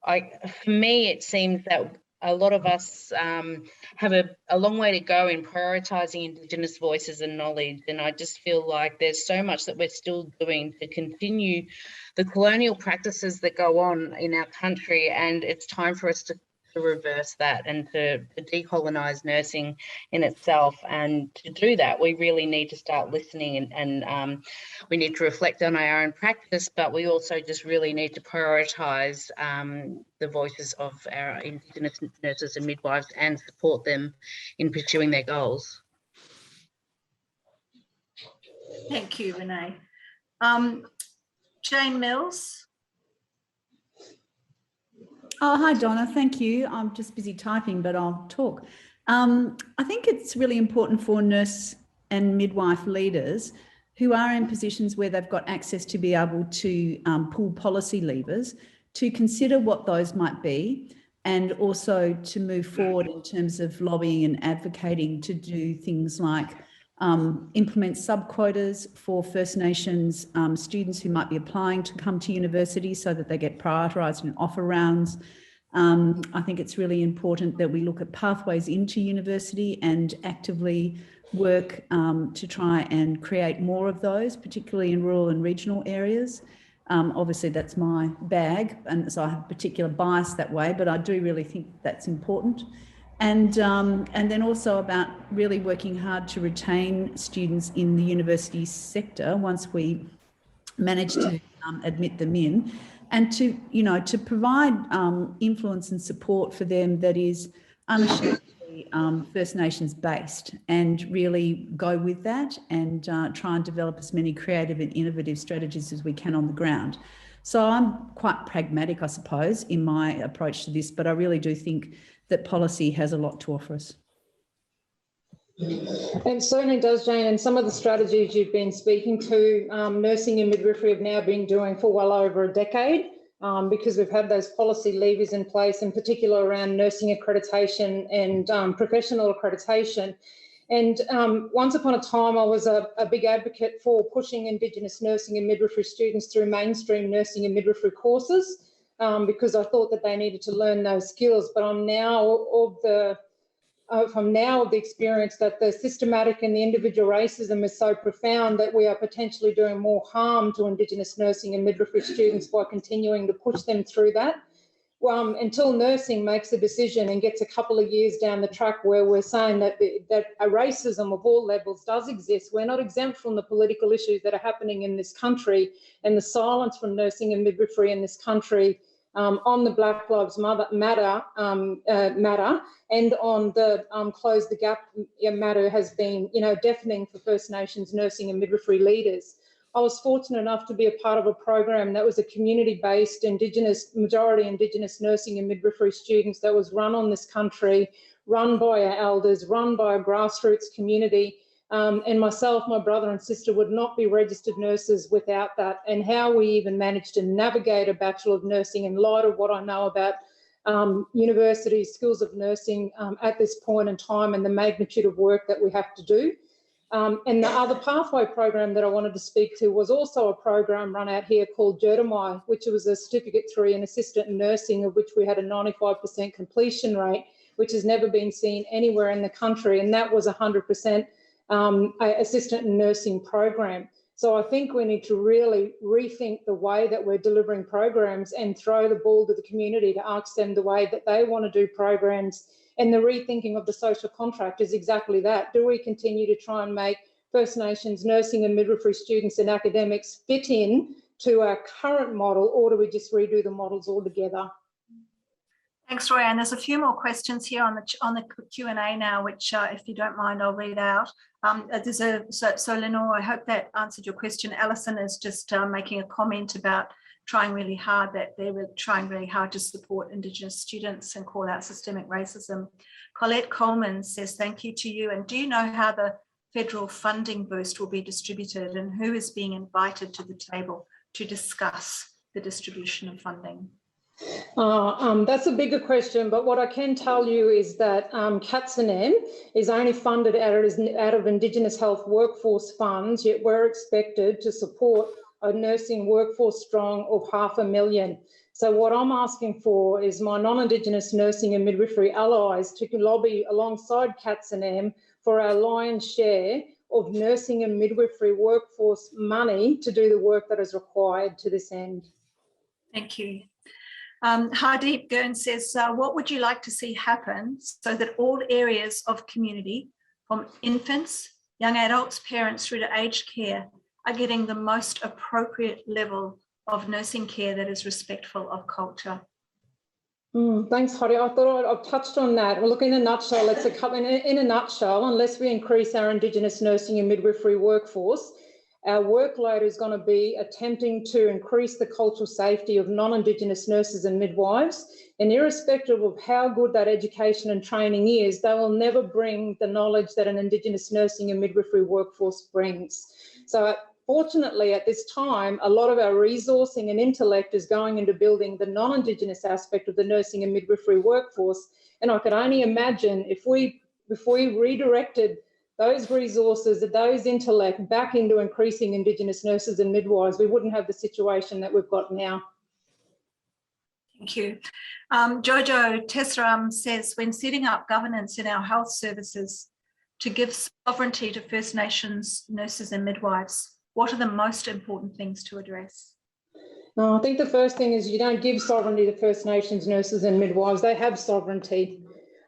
Speaker 6: for me, it seems that a lot of us have a long way to go in prioritising Indigenous voices and knowledge. And I just feel like there's so much that we're still doing to continue the colonial practices that go on in our country. And it's time for us to reverse that and to decolonise nursing in itself. And to do that, we really need to start listening, and we need to reflect on our own practice, but we also just really need to prioritise the voices of our Indigenous nurses and midwives and support them in pursuing their goals.
Speaker 1: Thank you, Renee. Jane Mills.
Speaker 7: Oh, hi, Donna. Thank you. I'm just busy typing, but I'll talk. I think it's really important for nurse and midwife leaders who are in positions where they've got access to be able to pull policy levers to consider what those might be, and also to move forward in terms of lobbying and advocating to do things like implement sub-quotas for First Nations students who might be applying to come to university so that they get prioritised in offer rounds. I think it's really important that we look at pathways into university and actively work to try and create more of those, particularly in rural and regional areas. Obviously, that's my bag, and so I have a particular bias that way, but I do really think that's important. And then also about really working hard to retain students in the university sector once we manage to admit them in, and to, you know, to provide influence and support for them that is unashamedly First Nations based, and really go with that and try and develop as many creative and innovative strategies as we can on the ground. So I'm quite pragmatic, I suppose, in my approach to this, but I really do think that policy has a lot to offer us.
Speaker 2: It certainly does, Jane, and some of the strategies you've been speaking to, nursing and midwifery have now been doing for well over a decade, because we've had those policy levers in place, in particular around nursing accreditation and professional accreditation. And once upon a time, I was a big advocate for pushing Indigenous nursing and midwifery students through mainstream nursing and midwifery courses, because I thought that they needed to learn those skills. But I'm now of the experience that the systematic and the individual racism is so profound that we are potentially doing more harm to Indigenous nursing and midwifery students by continuing to push them through that. Until nursing makes a decision and gets a couple of years down the track where we're saying that a racism of all levels does exist. We're not exempt from the political issues that are happening in this country, and the silence from nursing and midwifery in this country on the Black Lives Matter and on the Close the Gap matter has been, you know, deafening for First Nations nursing and midwifery leaders. I was fortunate enough to be a part of a program that was a community-based majority Indigenous nursing and midwifery students that was run on this country, run by our elders, run by a grassroots community. And myself, my brother and sister would not be registered nurses without that. And how we even managed to navigate a Bachelor of Nursing in light of what I know about universities, schools of nursing at this point in time, and the magnitude of work that we have to do. And the other pathway program that I wanted to speak to was also a program run out here called Jertamai, which was a Certificate 3 in Assistant in Nursing, of which we had a 95% completion rate, which has never been seen anywhere in the country. And that was 100% assistant in nursing program. So I think we need to really rethink the way that we're delivering programs and throw the ball to the community to ask them the way that they want to do programs. And the rethinking of the social contract is exactly that. Do we continue to try and make First Nations nursing and midwifery students and academics fit in to our current model, or do we just redo the models altogether?
Speaker 1: Thanks, Roy. And there's a few more questions here on the Q&A now, which, if you don't mind, I'll read out. So Lenore, I hope that answered your question. Alison is just making a comment about trying really hard, that they were trying really hard to support Indigenous students and call out systemic racism. Colette Coleman says, thank you to you. And do you know how the federal funding boost will be distributed, and who is being invited to the table to discuss the distribution of funding?
Speaker 2: That's a bigger question, but what I can tell you is that CATSNM is only funded out of Indigenous Health Workforce Funds, yet we're expected to support a nursing workforce strong of 500,000. So what I'm asking for is my non-Indigenous nursing and midwifery allies to lobby alongside CATSNM for our lion's share of nursing and midwifery workforce money to do the work that is required to this end.
Speaker 1: Thank you. Hardeep Gurn says, what would you like to see happen so that all areas of community, from infants, young adults, parents through to aged care, are getting the most appropriate level of nursing care that is respectful of culture?
Speaker 2: Thanks, Hari. I thought I've touched on that. Well, look, in a nutshell, in a nutshell, unless we increase our Indigenous nursing and midwifery workforce, our workload is going to be attempting to increase the cultural safety of non-Indigenous nurses and midwives. And irrespective of how good that education and training is, they will never bring the knowledge that an Indigenous nursing and midwifery workforce brings. So fortunately, at this time, a lot of our resourcing and intellect is going into building the non-Indigenous aspect of the nursing and midwifery workforce. And I could only imagine if we redirected those resources, those intellect back into increasing Indigenous nurses and midwives, we wouldn't have the situation that we've got now.
Speaker 1: Thank you. Jojo Tesram says, when setting up governance in our health services to give sovereignty to First Nations nurses and midwives, what are the most important things to address?
Speaker 2: I think the first thing is you don't give sovereignty to First Nations nurses and midwives. They have sovereignty.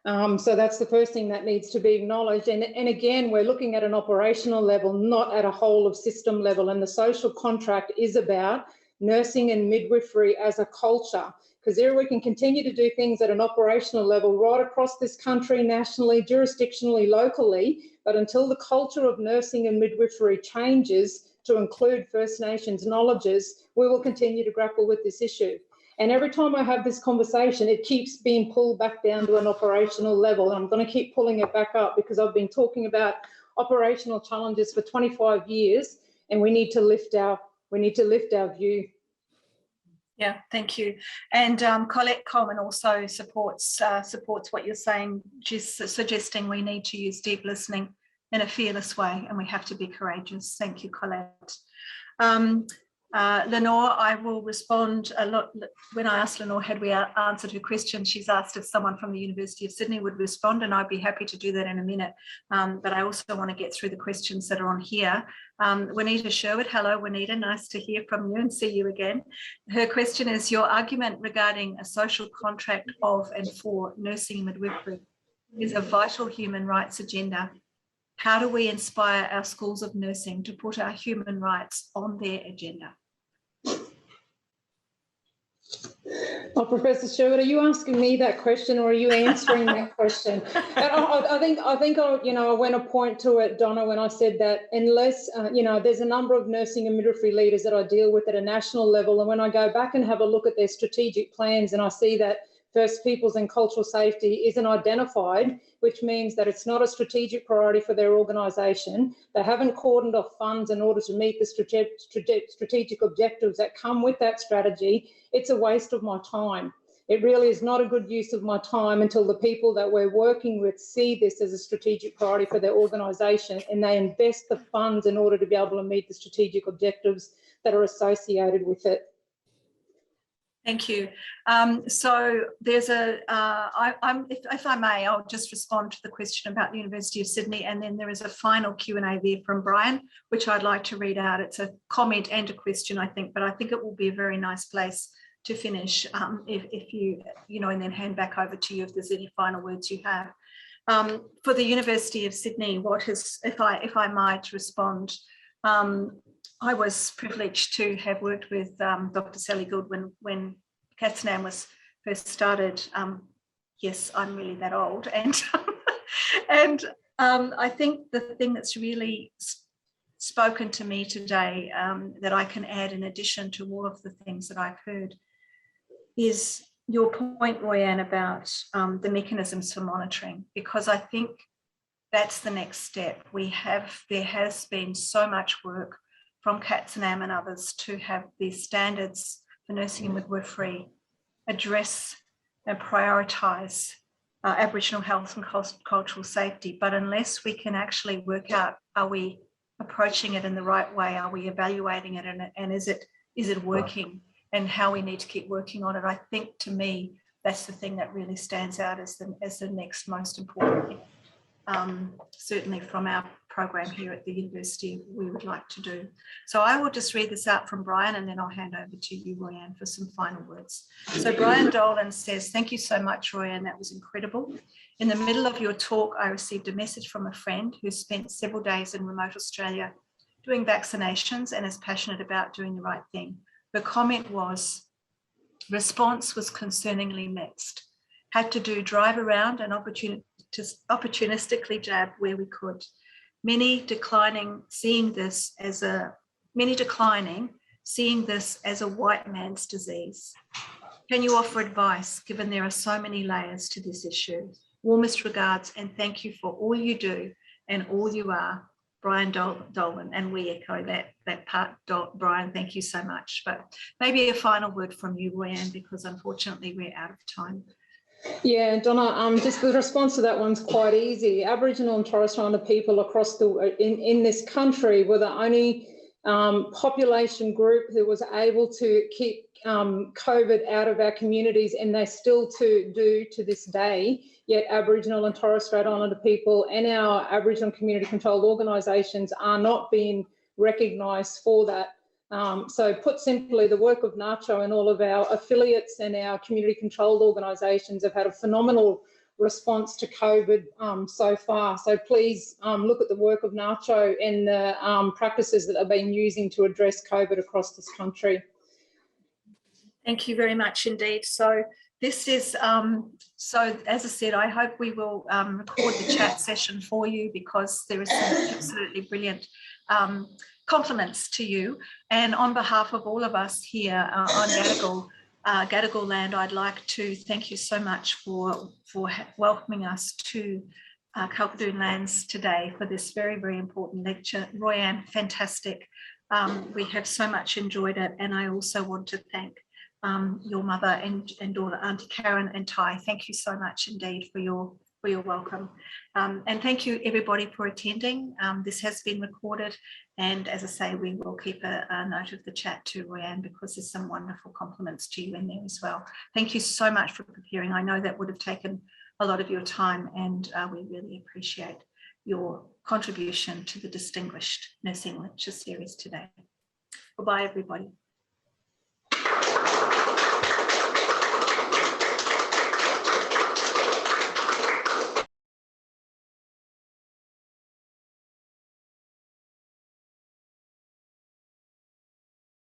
Speaker 2: So that's the first thing that needs to be acknowledged. And again, we're looking at an operational level, not at a whole of system level. And the social contract is about nursing and midwifery as a culture, because there we can continue to do things at an operational level right across this country, nationally, jurisdictionally, locally. But until the culture of nursing and midwifery changes to include First Nations knowledges, we will continue to grapple with this issue. And every time I have this conversation, it keeps being pulled back down to an operational level. And I'm going to keep pulling it back up because I've been talking about operational challenges for 25 years, and we need to lift our view.
Speaker 1: Yeah, thank you. And Colette Coleman also supports what you're saying. She's suggesting we need to use deep listening in a fearless way, and we have to be courageous. Thank you, Colette. Lenore, I will respond a lot. When I asked Lenore, had we answered her question, she's asked if someone from the University of Sydney would respond, and I'd be happy to do that in a minute. But I also want to get through the questions that are on here. Juanita Sherwood, hello, Juanita, nice to hear from you and see you again. Her question is, your argument regarding a social contract of and for nursing midwifery is a vital human rights agenda. How do we inspire our schools of nursing to put our human rights on their agenda?
Speaker 2: Oh, Professor Sherwood, are you asking me that question or are you answering that question? I think I went a point to it, Donna, when I said that unless, there's a number of nursing and midwifery leaders that I deal with at a national level, and when I go back and have a look at their strategic plans and I see that First Peoples and cultural safety isn't identified, which means that it's not a strategic priority for their organisation. They haven't cordoned off funds in order to meet the strategic objectives that come with that strategy. It's a waste of my time. It really is not a good use of my time until the people that we're working with see this as a strategic priority for their organisation and they invest the funds in order to be able to meet the strategic objectives that are associated with it.
Speaker 1: Thank you. So there's if I may, I'll just respond to the question about the University of Sydney, and then there is a final Q&A there from Brian, which I'd like to read out. It's a comment and a question, I think, but I think it will be a very nice place to finish if you and then hand back over to you if there's any final words you have. For the University of Sydney, if I might respond, I was privileged to have worked with Dr. Sally Goodwin when Katsanam was first started. Yes, I'm really that old. And, I think the thing that's really spoken to me today that I can add in addition to all of the things that I've heard is your point, Roianne, about the mechanisms for monitoring, because I think that's the next step. There has been so much work from Katsanam and others to have these standards for nursing and midwifery address and prioritise Aboriginal health and cultural safety. But unless we can actually work out, are we approaching it in the right way? Are we evaluating it, and is it working, and how we need to keep working on it? I think, to me, that's the thing that really stands out as the next most important thing. Certainly from our program here at the university we would like to do. So I will just read this out from Brian, and then I'll hand over to you, Roianne, for some final words. So Brian Dolan says, thank you so much, Roianne, that was incredible. In the middle of your talk, I received a message from a friend who spent several days in remote Australia doing vaccinations and is passionate about doing the right thing. Her comment was, response was concerningly mixed. Had to do drive around and opportunistically jab where we could. Many declining, seeing this as a white man's disease. Can you offer advice, given there are so many layers to this issue? Warmest regards, and thank you for all you do and all you are, Brian Dolan. And we echo that part, Brian, thank you so much. But maybe a final word from you, Roianne, because unfortunately we're out of time.
Speaker 2: Yeah, Donna, just the response to that one's quite easy. Aboriginal and Torres Strait Islander people across in this country were the only population group who was able to keep COVID out of our communities, and they still do to this day. Yet Aboriginal and Torres Strait Islander people and our Aboriginal community controlled organisations are not being recognised for that. So put simply, the work of NACCHO and all of our affiliates and our community controlled organisations have had a phenomenal response to COVID so far. So please look at the work of NACCHO and the practices that are being using to address COVID across this country.
Speaker 1: Thank you very much indeed. So this is, so as I said, I hope we will record the chat session for you, because there is some absolutely brilliant compliments to you. And on behalf of all of us here on Gadigal land, I'd like to thank you so much for welcoming us to Kalkadoon lands today for this very, very important lecture. Roianne, fantastic. We have so much enjoyed it. And I also want to thank your mother and daughter, Auntie Karen and Ty. Thank you so much indeed for your welcome. And thank you everybody for attending. This has been recorded, and as I say, we will keep a note of the chat to Roianne, because there's some wonderful compliments to you in there as well. Thank you so much for preparing. I know that would have taken a lot of your time, and we really appreciate your contribution to the distinguished nursing lecture series today. Bye-bye, everybody.